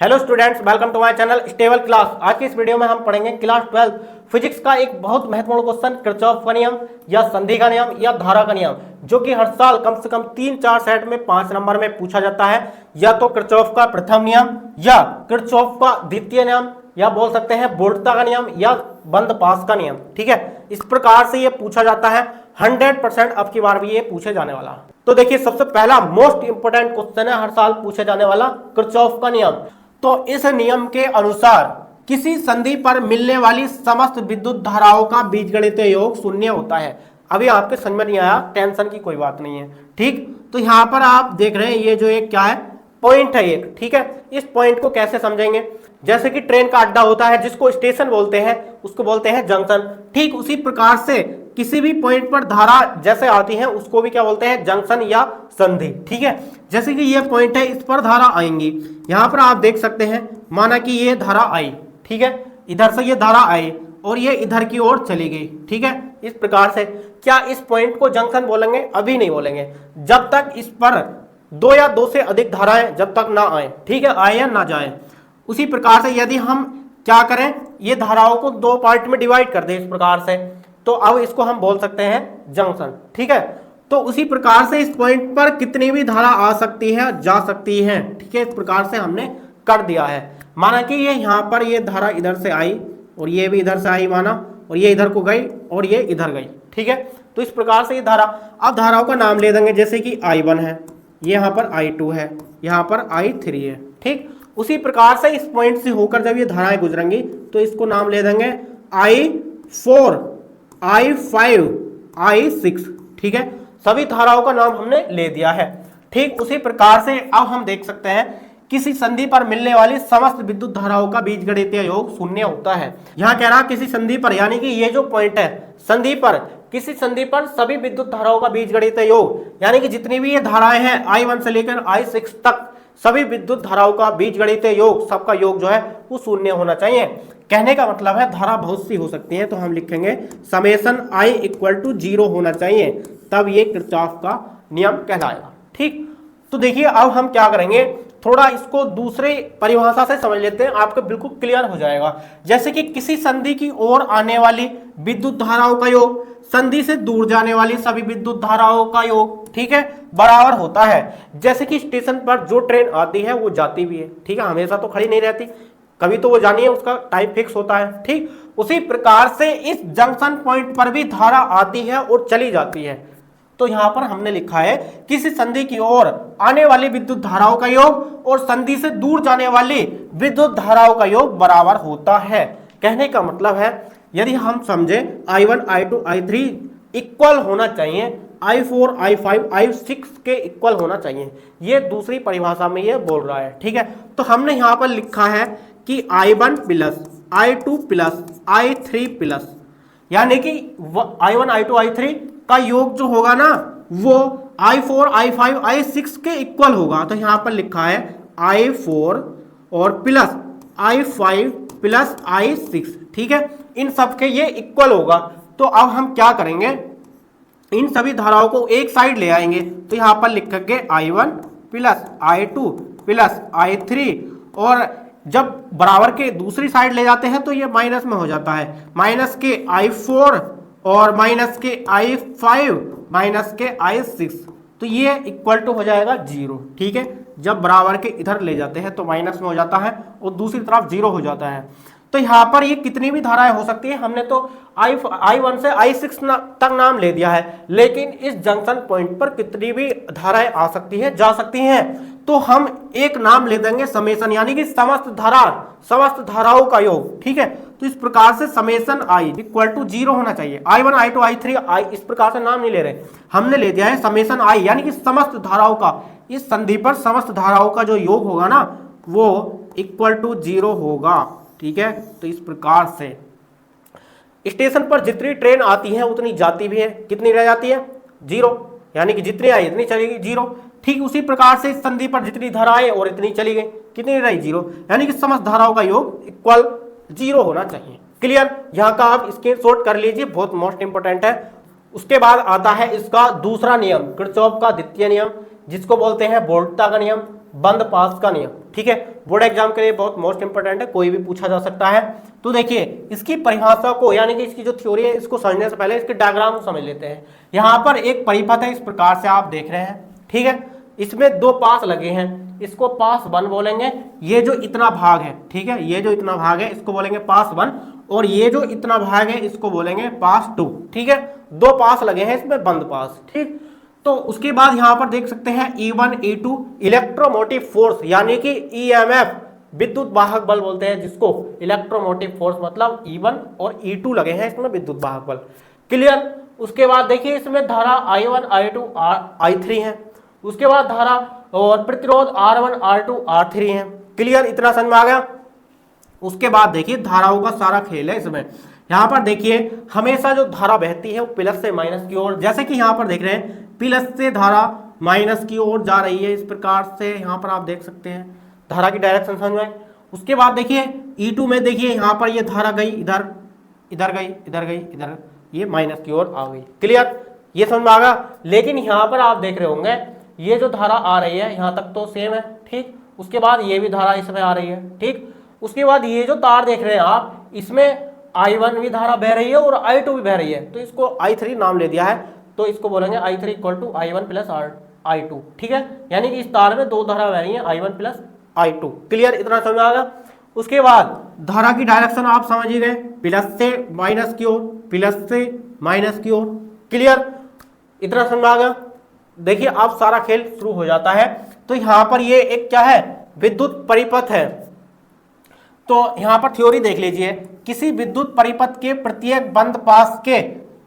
Hello students, welcome to my channel stable class. आज की इस वीडियो में हम पढ़ेंगे क्लास 12 फिजिक्स का एक बहुत महत्वपूर्ण क्वेश्चन, किरचॉफ का नियम या संधि का नियम या धारा का नियम, जो कि हर साल कम से कम 3-4 सेट में 5 नंबर में पूछा जाता है। या तो किरचॉफ का प्रथम नियम या किरचॉफ का द्वितीय नियम या बोल सकते हैं वोल्टा का नियम या बंद पास का नियम। ठीक है, इस प्रकार से ये पूछा जाता है। 100% अब की बार भी ये पूछे जाने वाला। तो देखिए, सबसे पहला मोस्ट इंपोर्टेंट क्वेश्चन है हर साल पूछे जाने वाला, किरचॉफ का नियम। तो इस नियम के अनुसार किसी संधि पर मिलने वाली समस्त विद्युत धाराओं का बीजगणितीय योग शून्य होता है। अभी आपके समझ में नहीं आया, टेंशन की कोई बात नहीं है। ठीक, तो यहां पर आप देख रहे हैं ये जो एक क्या है, पॉइंट है एक। ठीक है, इस पॉइंट को कैसे समझेंगे? जैसे कि ट्रेन का अड्डा होता है जिसको स्टेशन बोलते हैं, उसको बोलते हैं जंक्शन। ठीक उसी प्रकार से किसी भी पॉइंट पर धारा जैसे आती है उसको भी क्या बोलते हैं, जंक्शन या संधि। ठीक है, जैसे कि ये पॉइंट है, इस पर धारा आएंगी। यहां पर आप देख सकते हैं, माना कि ये धारा आई। ठीक है, इधर से ये धारा आई और ये इधर की ओर चली गई। ठीक है, इस प्रकार से क्या इस पॉइंट को जंक्शन बोलेंगे? अभी नहीं बोलेंगे, जब तक इस पर दो या दो से अधिक धाराएं जब तक ना आए। ठीक है, आए या ना जाए। उसी प्रकार से यदि हम क्या करें, ये धाराओं को दो पार्ट में डिवाइड कर दें इस प्रकार से, तो अब इसको हम बोल सकते हैं जंक्शन। ठीक है, तो उसी प्रकार से इस पॉइंट पर कितनी भी धारा आ सकती है, जा सकती है। ठीक है, इस प्रकार से हमने कर दिया है। माना कि ये यहाँ पर ये धारा इधर से आई और ये भी इधर से आई माना, और ये इधर को गई और ये इधर गई। ठीक है, तो इस प्रकार से ये धारा, अब धाराओं का नाम ले देंगे, जैसे कि I1 है, ये यहाँ पर I2 है, यहाँ पर I3 है। ठीक, उसी प्रकार से इस पॉइंट से होकर जब ये धाराएं गुजरेंगी तो इसको नाम ले देंगे I4, I5, I6। ठीक है, सभी धाराओं का नाम हमने ले दिया है। ठीक उसी प्रकार से अब हम देख सकते हैं किसी संधि पर मिलने वाली समस्त विद्युत धाराओं का बीजगणितीय योग शून्य होता है। यहाँ कह रहा किसी संधि पर, यानी कि ये जो पॉइंट है संधि पर, किसी संधि पर सभी विद्युत धाराओं का बीजगणितीय योग, यानी कि जितनी भी ये धाराएं हैं I1 से लेकर I6 तक, सभी विद्युत धाराओं का बीजगणितीय योग, सबका योग जो है वो शून्य होना चाहिए। कहने का मतलब है धारा बहुत सी हो सकती है, तो हम लिखेंगे समेशन I = 0 होना चाहिए, तब ये किरचॉफ का नियम कहलाएगा। ठीक, तो देखिए अब हम क्या करेंगे, थोड़ा इसको दूसरे परिभाषा से समझ लेते हैं, आपको बिल्कुल क्लियर हो जाएगा। जैसे कि किसी संधि की ओर आने वाली विद्युत धाराओं का योग संधि से दूर जाने वाली सभी विद्युत धाराओं का योग, ठीक है, बराबर होता है। जैसे कि स्टेशन पर जो ट्रेन आती है वो जाती भी है। ठीक है, हमेशा तो खड़ी नहीं रहती, कभी तो वो जानी है, उसका टाइम फिक्स होता है। ठीक, उसी प्रकार से इस जंक्शन पॉइंट पर भी धारा आती है और चली जाती है। तो यहां पर हमने लिखा है किसी संधि की ओर आने वाली विद्युत धाराओं का योग और संधि से दूर जाने वाली विद्युत धाराओं का योग बराबर होता है। कहने का मतलब है यदि हम समझे I1, I2, I3 इक्वल होना चाहिए, I4, I5, I6 के इक्वल होना चाहिए, ये दूसरी परिभाषा में ये बोल रहा है। ठीक है, तो हमने यहां पर लिखा है कि I1 plus I2 plus I3 plus, यानी कि I1, I2, I3 का योग जो होगा ना वो I4, I5, I6 के इक्वल होगा। तो यहां पर लिखा है I4 और प्लस I5 प्लस I6। ठीक है, इन सब के ये इक्वल होगा। तो अब हम क्या करेंगे, इन सभी धाराओं को एक साइड ले आएंगे। तो यहां पर लिखेंगे I1 plus I2 plus I3, और जब बराबर के दूसरी साइड ले जाते हैं तो ये माइनस में हो जाता है, माइनस के I4 और माइनस के I5 माइनस के I6, तो ये इक्वल टू हो जाएगा 0। ठीक है, जब बराबर के इधर ले जाते हैं तो माइनस में हो जाता है और दूसरी तरफ 0 हो जाता है। तो यहाँ पर ये कितनी भी धाराएं हो सकती है, हमने तो I1 से I6 तक नाम ले दिया है, लेकिन इस जंक्शन पॉइंट पर कितनी भी धाराएं आ सकती है, जा सकती हैं। तो हम एक नाम ले देंगे समेशन, यानी कि समस्त धाराओं का योग। ठीक है, तो इस प्रकार से समेशन I = 0 होना चाहिए। I1, I2, I3 इस प्रकार से नाम नहीं ले रहे, हमने ले दिया है समेशन I, यानी कि समस्त धाराओं का, इस संधि पर समस्त धाराओं का जो योग होगा ना वो = 0 होगा। ठीक है, तो इस प्रकार से स्टेशन पर जितनी ट्रेन आती है उतनी जाती भी है, कितनी रह जाती है, 0, यानी कि जितनी आई इतनी चलेगी, 0। ठीक उसी प्रकार से इस संधि पर जितनी धाराएं और इतनी चली गई, कितनी रही, 0, यानी कि समस्त धाराओं का योग इक्वल 0 होना चाहिए। क्लियर, यहाँ का आप स्क्रीनशॉट कर लीजिए, बहुत मोस्ट इंपोर्टेंट है। उसके बाद आता है इसका दूसरा नियम, किरचॉफ का द्वितीय नियम जिसको बोलते हैं वोल्टता का नियम, बंद पास का नियम। ठीक है, बोर्ड एग्जाम के लिए बहुत मोस्ट इंपोर्टेंट है, कोई भी पूछा जा सकता है। तो देखिए इसकी परिभाषा को यानी कि इसकी जो थ्योरी है इसको समझने से पहले इसके डायग्राम को समझ लेते हैं। यहाँ पर एक परिपथ है, इस प्रकार से आप देख रहे हैं। ठीक है, इसमें दो पास लगे हैं, इसको पास 1 बोलेंगे। ये जो इतना भाग है, ठीक है, ये जो इतना भाग है इसको बोलेंगे पास 1, और ये जो इतना भाग है इसको बोलेंगे पास 2। ठीक है, दो पास लगे हैं इसमें, बंद पास। ठीक, तो उसके बाद यहां पर देख सकते हैं E1 E2 इलेक्ट्रोमोटिव फोर्स यानी कि EMF, विद्युत वाहक बल बोलते हैं जिसको, इलेक्ट्रोमोटिव फोर्स मतलब E1 और E2 लगे हैं इसमें विद्युत वाहक बल। क्लियर। उसके बाद देखिए इसमें धारा I1 I2 I3 है, उसके बाद धारा और प्रतिरोध R1 R2 R3 है। क्लियर, इतना समझ में आ गया। उसके बाद देखिए धाराओं का सारा खेल है इसमें। यहां पर देखिए हमेशा जो धारा बहती है वो प्लस से माइनस की ओर, जैसे कि यहां पर देख रहे हैं प्लस से धारा माइनस की ओर जा रही है, इस प्रकार से यहां पर आप देख सकते हैं धारा की डायरेक्शन समझ में। उसके बाद देखिए E2 में देखिए यहां पर ये धारा गई इधर, इधर गई, इधर गई, इधर, ये माइनस की ओर आ गई। क्लियर, ये समझ में आ गया। लेकिन यहां पर आप देख रहे होंगे ये जो धारा आ रही है यहां तक तो सेम है। ठीक, उसके बाद ये भी धारा इसमें आ रही है। ठीक, उसके बाद ये जो तार देख रहे हैं आप, इसमें I1 भी धारा बह रही है और I2 भी बह रही है, तो इसको I3 नाम ले दिया है, तो इसको बोलेंगे I3 equal to I1 plus I2। ठीक है, यानी कि इस तार में दो धारा बह रही है, I1 प्लस I2। क्लियर, इतना समझ आ गया। उसके बाद धारा की डायरेक्शन आप समझ ही गए, प्लस से माइनस की ओर, प्लस से माइनस की ओर। क्लियर, इतना समझ आ गया। देखिए अब सारा खेल शुरू हो जाता है। तो यहां पर ये एक क्या है, विद्युत परिपथ है। तो यहां पर थ्योरी देख लीजिए, किसी विद्युत परिपथ के प्रत्येक बंद पास के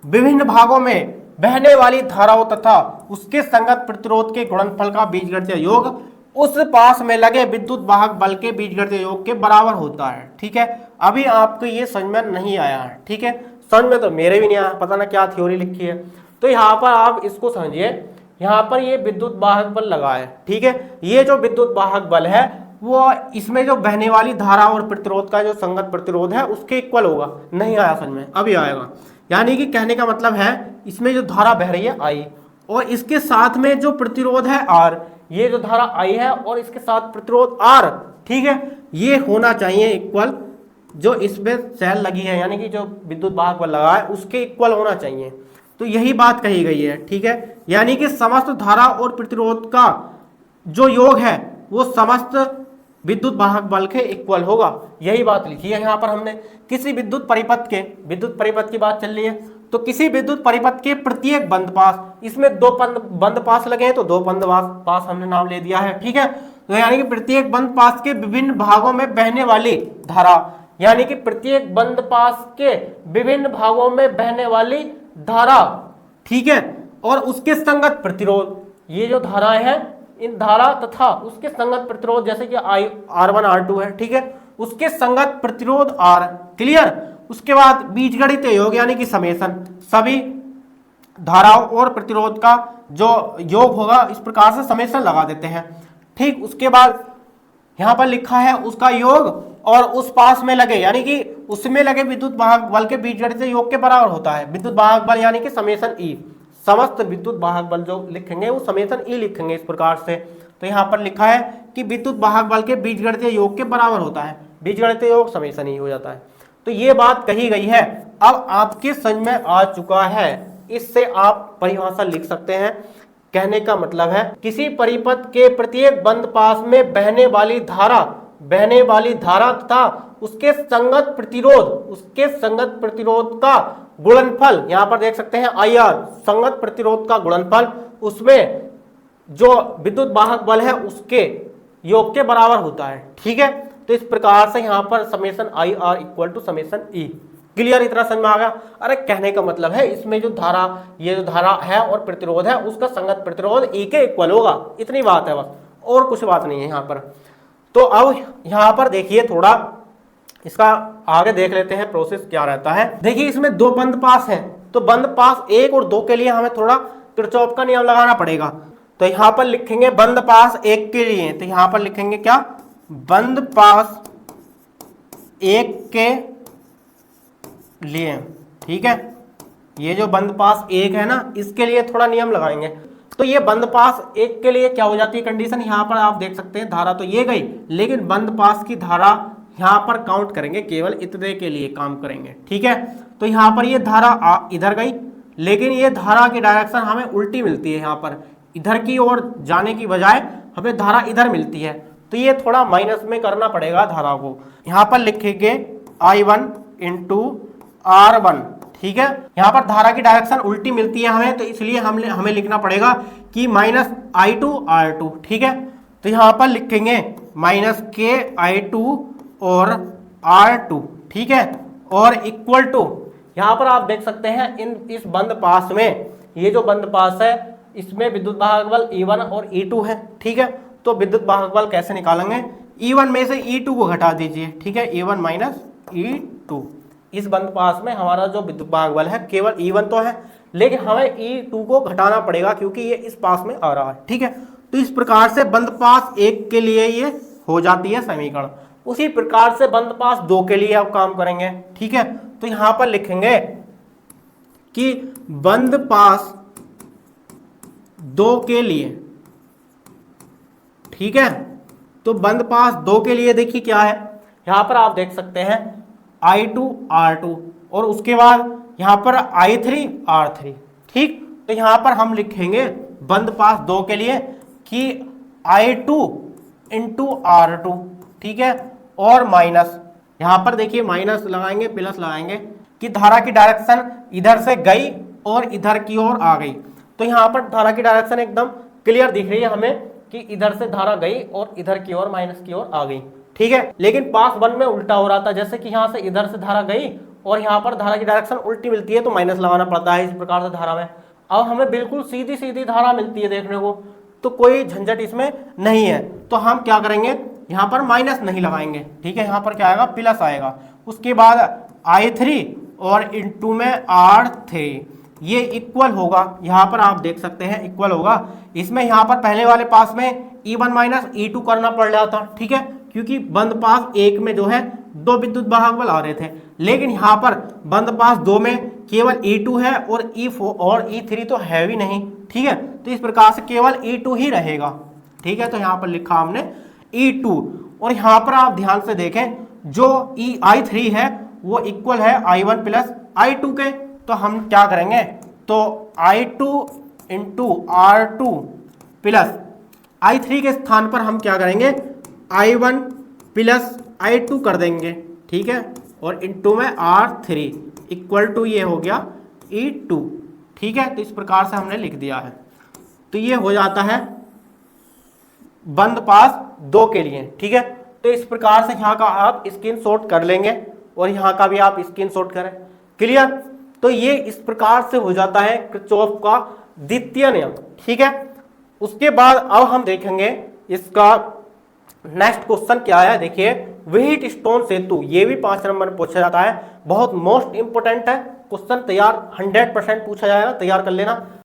विभिन्न भागों में बहने वाली धाराओं तथा उसके संगत प्रतिरोध के गुणनफल का बीजगणितीय योग उस पास में लगे विद्युत वाहक बल के बीजगणितीय योग के बराबर होता है। ठीक है, अभी आपको ये समझ में नहीं आया है। ठीक है, समझ में तो मेरे भी नहीं आया, पता ना क्या थ्योरी लिखी है। तो यहाँ पर आप इसको समझिए, यहाँ पर ये विद्युत वाहक बल लगा है। ठीक है, ये जो विद्युत वाहक बल है वो इसमें जो बहने वाली धारा और प्रतिरोध का जो संगत प्रतिरोध है उसके इक्वल होगा। नहीं आया समझ में, अभी आएगा। यानी कि कहने का मतलब है इसमें जो धारा बह रही है I और इसके साथ में जो प्रतिरोध है R, ये जो धारा I है और इसके साथ प्रतिरोध R, ठीक है, ये होना चाहिए इक्वल, जो इसमें सेल लगी है यानी कि जो विद्युत वाहक बल लगा है उसके इक्वल होना चाहिए। तो यही बात कही गई है। ठीक है, यानी कि समस्त धारा और प्रतिरोध का जो योग है वो समस्त विद्युत वाहक बल के इक्वल होगा। यही बात लिखी है यहाँ पर हमने। किसी विद्युत परिपथ की बात चल रही है, तो किसी विद्युत परिपथ के प्रत्येक बंद पास, इसमें दो बंद पास लगे हैं तो दो बंद पास हमने नाम ले दिया है। ठीक है, तो यानी कि प्रत्येक बंद पास के विभिन्न भागों में बहने वाली धारा, यानी कि प्रत्येक बंद पास के विभिन्न भागों में बहने वाली धारा, ठीक है, और उसके संगत प्रतिरोध, ये जो धाराएं हैं इन धारा तथा उसके संगत प्रतिरोध जैसे कि R1 R2 है। ठीक है, उसके संगत प्रतिरोध R। क्लियर। उसके बाद बीजगणितीय योग यानी कि समेशन, सभी धाराओं और प्रतिरोध का जो योग होगा इस प्रकार से समेशन लगा देते हैं। ठीक, उसके बाद यहां पर लिखा है उसका योग और उस पास में लगे यानी कि उसमें लगे विद्युत वाहक बल के बीजगणितीय योग के बराबर होता है। विद्युत वाहक बल यानी कि समेशन E, समस्त विद्युत वाहक बल जो लिखेंगे वो समेशन E लिखेंगे इस प्रकार से। तो यहाँ पर लिखा है कि विद्युत वाहक बल के बीजगणितीय योग के बराबर होता है, बीजगणितीय योग समेशन E हो जाता है। तो ये बात कही गई है, अब आपके समझ में आ चुका है। इससे आप परिभाषा लिख सकते हैं। कहने का मतलब है किसी परिपथ के प्रत्येक बंद पास में बहने वाली धारा तथा उसके संगत प्रतिरोध का गुणनफल, यहां पर देख सकते हैं IR, संगत प्रतिरोध का गुणनफल, उसमें जो विद्युत वाहक बल है उसके योग के बराबर होता है। ठीक है, तो इस प्रकार से यहां पर summation IR equal to summation E। Clear, इतना समझ में आ गया। अरे कहने का मतलब है इसमें जो धारा, ये जो धारा है और प्रतिरोध है उसका संगत प्रतिरोध E के इक्वल होगा, इतनी बात है बस, और कुछ बात नहीं है यहाँ पर। तो अब यहाँ पर देखिए थोड़ा इसका आगे देख लेते हैं प्रोसेस क्या रहता है। देखिए इसमें दो बंद पास हैं, तो बंद पास 1 और 2 के लिए हमें थोड़ा किरचॉफ का नियम लगाना पड़ेगा। तो यहाँ पर लिखेंगे बंद पास 1 के लिए, तो यहाँ पर लिखेंगे क्या, बंद पास 1 के लिए। ठीक है, ये जो बंद पास 1 है ना, इसके लिए थोड़ा नियम लगाएंगे। तो ये बंद पास एक के लिए क्या हो जाती है कंडीशन, यहाँ पर आप देख सकते हैं धारा तो ये गई, लेकिन बंद पास की धारा यहाँ पर काउंट करेंगे, केवल इतने के लिए काम करेंगे, ठीक है। तो यहाँ पर ये धारा इधर गई, लेकिन ये धारा की डायरेक्शन हमें उल्टी मिलती है, यहाँ पर इधर की ओर जाने की बजाय हमें धारा इधर मिलती है, तो ये थोड़ा माइनस में करना पड़ेगा धारा को। यहाँ पर लिखेंगे I1 इंटू R1, ठीक है। यहाँ पर धारा की डायरेक्शन उल्टी मिलती है हमें, तो इसलिए हमें लिखना पड़ेगा कि माइनस I2 R2, ठीक है। तो यहाँ पर लिखेंगे माइनस के I2 और R2, ठीक है, और इक्वल टू, यहाँ पर आप देख सकते हैं इस बंद पास में, ये जो बंद पास है इसमें विद्युत वाहक बल E1 और E2 है, ठीक है। तो विद्युत वाहक बल कैसे निकालेंगे, E1 में से E2 को घटा दीजिए, ठीक है, E1 माइनस E2। इस बंद पास में हमारा जो विद्युत वाहक बल है केवल E1 तो है, लेकिन हमें E2 को घटाना पड़ेगा क्योंकि ये इस पास में आ रहा है, ठीक है। तो इस प्रकार से बंद पास 1 के लिए ये हो जाती है समीकरण। उसी प्रकार से बंद पास 2 के लिए अब काम करेंगे, ठीक है। तो यहां पर लिखेंगे कि बंद पास 2 के लिए, ठीक है। तो बंद पास 2 के लिए देखिए क्या है, यहां पर आप देख सकते हैं I2 R2 और उसके बाद यहां पर I3 R3, ठीक। तो यहां पर हम लिखेंगे बंद पास 2 के लिए कि I2 इंटू R2, ठीक है, और माइनस, यहां पर देखिए माइनस लगाएंगे प्लस लगाएंगे कि धारा की डायरेक्शन इधर से गई और इधर की ओर आ गई। तो यहां पर धारा की डायरेक्शन एकदम क्लियर दिख रही है हमें कि इधर से धारा गई और इधर की ओर माइनस की ओर आ गई, ठीक है। लेकिन पास 1 में उल्टा हो रहा था, जैसे कि यहाँ से इधर से धारा गई और यहाँ पर धारा की डायरेक्शन उल्टी मिलती है तो माइनस लगाना पड़ता है इस प्रकार से धारा में। अब हमें बिल्कुल सीधी सीधी धारा मिलती है देखने को, तो कोई झंझट इसमें नहीं है। तो हम क्या करेंगे, यहाँ पर माइनस नहीं लगाएंगे, ठीक है, यहाँ पर क्या आएगा प्लस आएगा। उसके बाद I3 और इंटू में R3 ये इक्वल होगा, यहाँ पर आप देख सकते हैं इक्वल होगा। इसमें यहाँ पर पहले वाले पास में E1 माइनस E2 करना पड़ रहा था, ठीक है, क्योंकि बंद पास 1 में जो है 2 विद्युत वाहक बल आ रहे थे, लेकिन यहाँ पर बंद पास 2 में केवल E2 है और E4 और E3 तो है भी नहीं, ठीक है। तो इस प्रकार से केवल E2 ही रहेगा, ठीक है। तो यहाँ पर लिखा हमने E2, और यहाँ पर आप ध्यान से देखें जो I3 है वो इक्वल है I1 प्लस I2 के। तो हम क्या करेंगे, तो I2 into R2 plus I3 के स्थान पर हम क्या करेंगे I1 प्लस I2 कर देंगे, ठीक है, और इंटू में R3 इक्वल टू ये हो गया E2, ठीक है। तो इस प्रकार से हमने लिख दिया है। तो ये हो जाता है बंद पास 2 के लिए, ठीक है। तो इस प्रकार से यहाँ का आप स्क्रीनशॉट कर लेंगे और यहाँ का भी आप स्क्रीनशॉट करें, क्लियर। तो ये इस प्रकार से हो जाता है किरचॉफ का द्वितीय नियम, ठीक है। उसके बाद अब हम देखेंगे इसका नेक्स्ट क्वेश्चन क्या है। देखिए व्हीट स्टोन सेतु, ये भी 5 नंबर में पूछा जाता है, बहुत मोस्ट इंपोर्टेंट है क्वेश्चन, तैयार 100% पूछा जाएगा, तैयार कर लेना।